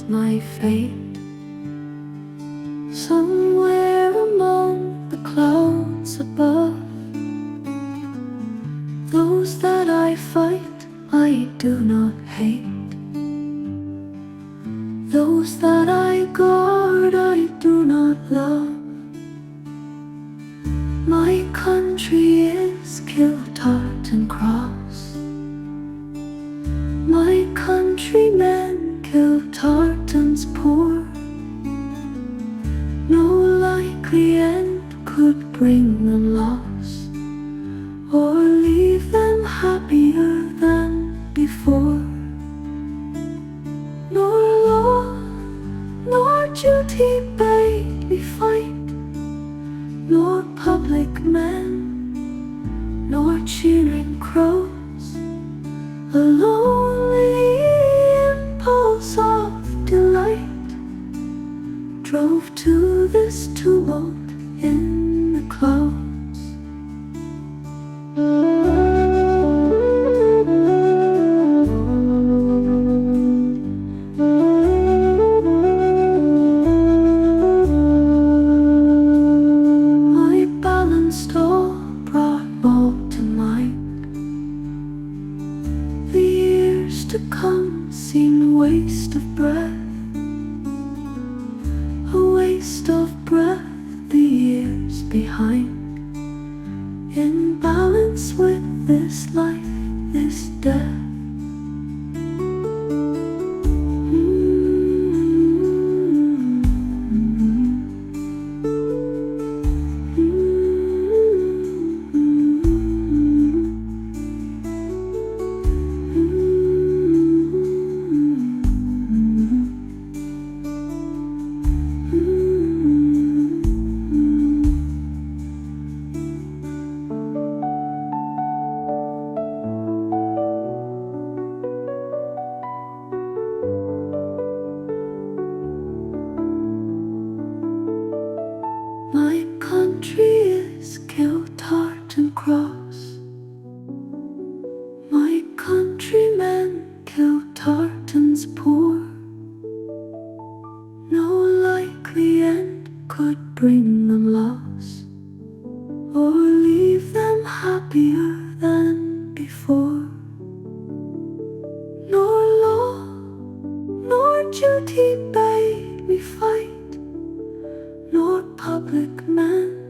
my fate. Somewhere among the clouds above, those that I fight I do not hate. Those that I guard I do not love. My country is kiltart and cross. My countrymen kill tartans poor. No likely end could bring them loss, or leave them happier than before. Nor law, nor duty bade me fight, nor public men, nor cheering crows. A lonely impulse of delight drove to this tumult in the clouds. I balanced all, brought all to mind. The years to come seem waste of breath, a waste of breath, the years behind. In balance with this life, this death. My country is kiltart and cross. My countrymen kill tartans poor. No likely end could bring them loss, or leave them happier than before. Nor law, nor duty bade me fight, nor public man,